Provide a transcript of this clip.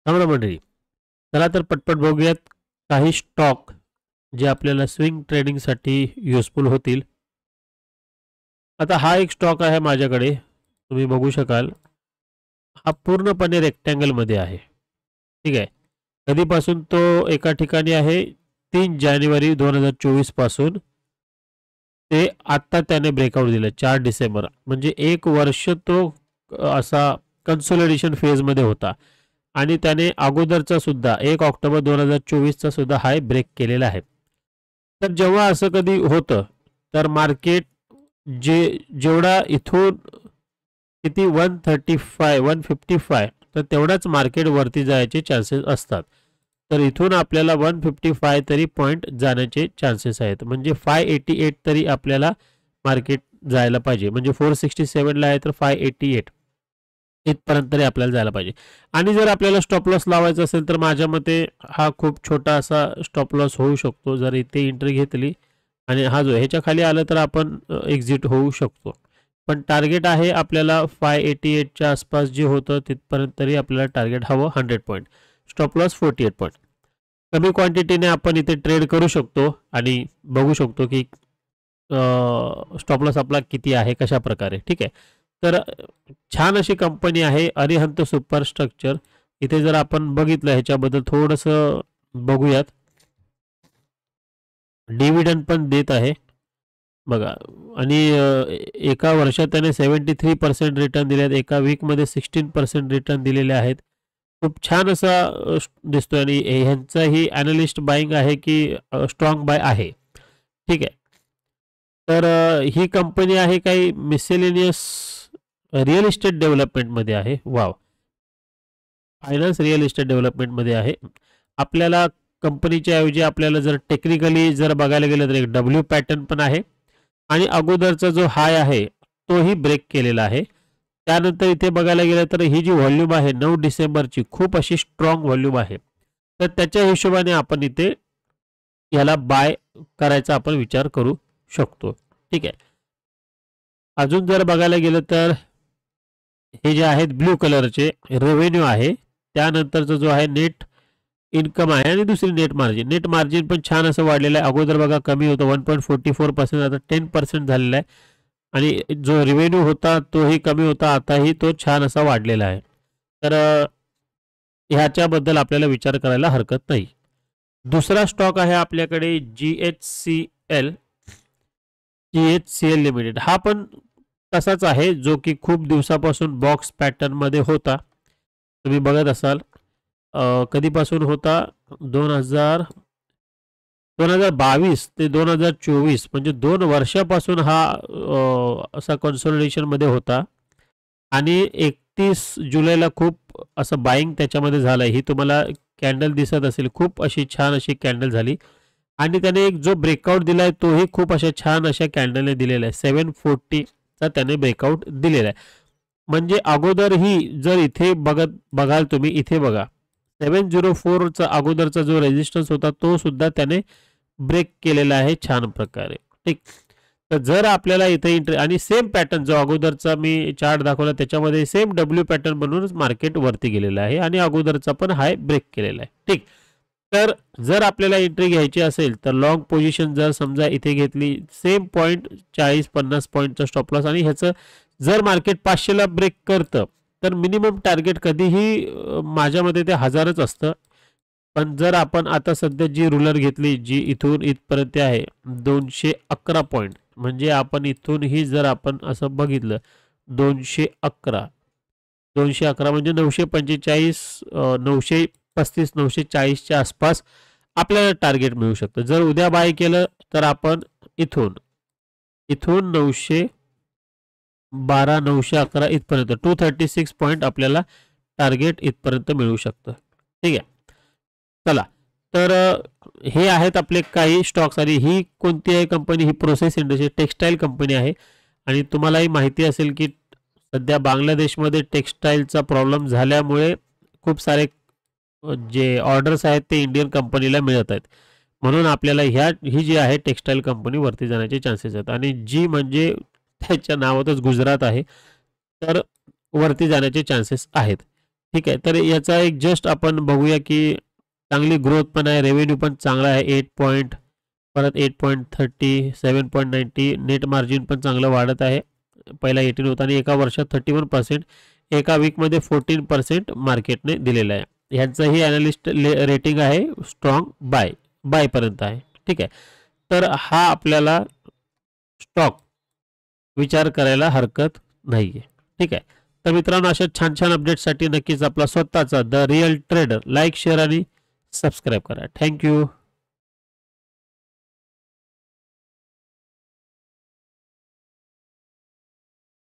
राम राम मंडळी. चला तर पटपट बघूयात काही स्टॉक जे आपल्याला स्विंग ट्रेडिंगसाठी युजफुल होतील. आता हा एक स्टॉक आहे माझ्याकडे, तुम्ही बघू शकाल. हा पूर्णपणे रेक्टँगलमध्ये आहे. ठीक आहे. कधीपासून तो एका ठिकाणी आहे 3 जानेवारी 2024 पासून ते आत्ता त्याने ब्रेकआउट दिलं 4 डिसेंबर, म्हणजे 1 वर्ष तो असा कन्सोलिडेशन फेजमध्ये होता. आणि त्याने अगोदरचा सुद्धा 1 ऑक्टोबर 2024चा सुद्धा हाय ब्रेक केलेला आहे. तर जेव्हा असं कधी होतं तर मार्केट जेवढा इथून किती 135 तर तेवढाच मार्केट वरती जायचे चान्सेस असतात. तर इथून आपल्याला 155 तरी पॉईंट जाण्याचे चान्सेस आहेत. म्हणजे 588 तरी आपल्याला मार्केट जायला पाहिजे. म्हणजे 467ला आहे तर 588 इथपर्यंत तरी आपल्याला जायला पाहिजे. आणि जर आपल्याला स्टॉप लॉस लावायचा असेल तर माझ्या मते हा खूप छोटा असा स्टॉप लॉस होऊ शकतो. जर इथे एंट्री घेतली आणि हा जो ह्याच्या खाली आलं तर आपण एक्झिट होऊ शकतो. पण टार्गेट आहे आपल्याला 588च्या आसपास जे होतं तिथपर्यंत तरी आपल्याला टार्गेट हवं 100 पॉईंट. Stop loss 48 point. कमी क्वांटिटीने आपण इथे ट्रेड करू शकतो आणि बघू शकतो की स्टॉप लॉस आपला किती आहे, कशा प्रकारे. ठीक आहे. तर छान अशी कंपनी आहे अरिहंत सुपरस्ट्रक्चर. इथे जर आपण बघितलं ह्याच्याबद्दल थोडंसं बघूयात. डिव्हिडंड पण देत आहे बघा. आणि एका वर्षात त्याने 73% रिटर्न दिले आहेत. एका वीकमध्ये 16% रिटर्न दिलेले आहेत. खूप छान असा दिसतोय. आणि ह्यांचाही ॲनालिस्ट बाईंग आहे की स्ट्रॉंग बाय आहे. ठीक आहे. तर ही कंपनी आहे काही मिसेलेनियस रिअल इस्टेट डेव्हलपमेंटमध्ये आहे. वाव. फायनान्स रिअल इस्टेट डेव्हलपमेंटमध्ये आहे. आपल्याला कंपनीच्या ऐवजी आपल्याला जर टेक्निकली जर बघायला गेलं तर एक डब्ल्यू पॅटर्न पण आहे. आणि अगोदरचा जो हाय आहे तोही ब्रेक केलेला आहे. त्यानंतर इथे बघायला गेलं तर ही जी व्हॉल्यूम आहे 9 डिसेंबरची खूप अशी स्ट्रॉंग व्हॉल्यूम आहे. तर त्याच्या हिशोबाने आपण इथे याला बाय करायचा आपण विचार करू शकतो. ठीक आहे. अजून जर बघायला गेलं तर हे जे आहेत ब्ल्यू कलरचे रेव्हेन्यू आहे, त्यानंतरचा जो आहे नेट इन्कम आहे आणि दुसरी नेट मार्जिन. नेट मार्जिन पण छान असं वाढलेलं आहे. अगोदर बघा कमी होतं 1.44%, आता 10% झालेला आहे. आणि जो रेव्हेन्यू होता तोही कमी होता, आताही तो छान असा वाढलेला आहे. तर ह्याच्याबद्दल आपल्याला विचार करायला हरकत नाही. दुसरा स्टॉक आहे आपल्याकडे GHCL लिमिटेड. हा पण तसाच आहे जो की खूप दिवसापासून बॉक्स पॅटर्नमध्ये होता. तुम्ही बघत असाल कधीपासून होता 2022 ते 2024 म्हणजे 2 वर्षापासून हा असा कन्सोलिडेशनमध्ये होता. आणि 31 जुलैला खूप असं बाईंग त्याच्यामध्ये झालं. ही तुम्हाला कॅन्डल दिसत असेल, खूप अशी छान अशी कॅन्डल झाली. आणि त्याने एक जो ब्रेकआउट दिला आहे तोही खूप अशा छान अशा कॅन्डलने दिलेला आहे. 740चा त्याने ब्रेकआउट दिलेला आहे. म्हणजे अगोदरही जर इथे बघाल तुम्ही, इथे बघा 704चा अगोदरचा जो रेजिस्टन्स होता तो सुद्धा त्याने ब्रेक केलेला आहे छान प्रकारे. ठीक. तर जर आपल्याला इथे आणि सेम पॅटर्न जो अगोदरचा मी चार्ट दाखवला त्याच्यामध्ये सेम डब्ल्यू पॅटर्न बनवूनच मार्केट वरती गेलेला आहे आणि अगोदरचा पण हाय ब्रेक केलेला आहे. ठीक. तर जर आपल्याला एंट्री घ्यायची असेल तर लॉंग पोझिशन जर समजा इथे घेतली, सेम पॉईंट 40-50 पॉईंटचा स्टॉप लॉस. आणि ह्याचं जर मार्केट 500ला ब्रेक करतं तर मिनिमम टार्गेट कधीही माझ्या मते ते 1000च असतं. पण जर आपण आता सध्या जी रुलर घेतली जी इथून इथपर्यंत आहे 211 पॉईंट, म्हणजे आपण इथूनही जर आपण असं बघितलं 211 म्हणजे 945 935 940च्या आसपास आपल्याला टार्गेट मिळू शकतं. जर उद्या बाय केलं तर आपण इथून 912 911 इथपर्यंत 236 पॉईंट आपल्याला टार्गेट इथपर्यंत मिळू शकतं. ठीक आहे. चला तर हे आहेत आपले काही स्टॉक्स. आणि ही कोणती आहे कंपनी? ही प्रोसेस इंडस्ट्री टेक्स्टाईल कंपनी आहे. आणि तुम्हालाही माहिती असेल की सध्या बांगलादेशमध्ये टेक्स्टाईलचा प्रॉब्लेम झाल्यामुळे खूप सारे जे ऑर्डर्स आहेत ते इंडियन कंपनीला मिळत आहेत. म्हणून आपल्याला ही जी आहे टेक्स्टाईल कंपनी वरती जाण्याचे चान्सेस आहेत. आणि जी म्हणजे त्याच्या नावातच गुजरात आहे, तर वरती जाण्याचे चान्सेस आहेत. ठीक आहे. तर याचा एक जस्ट आपण बघूया की चांगली ग्रोथ पण आहे, रेव्हेन्यू पण चांगला आहे 8 पॉइंट, परत 8.30, 7.90, नेट मार्जिन पण चांगलं वाढत आहे. पहिला 18 होता आणि एका वर्षात 31%, एका वीकमध्ये 14% मार्केटने दिलेलं आहे. ह्यांचंही ॲनालिस्ट रेटिंग आहे स्ट्रॉंग बायपर्यंत आहे. ठीक आहे. तर हा आपल्याला स्टॉक विचार करायला हरकत नाही आहे. ठीक आहे. तर मित्रांनो, अशा छान छान अपडेट्ससाठी नक्कीच आपला स्वतःचा the real trader like, share आणि सबस्क्राईब करा. थँक्यू.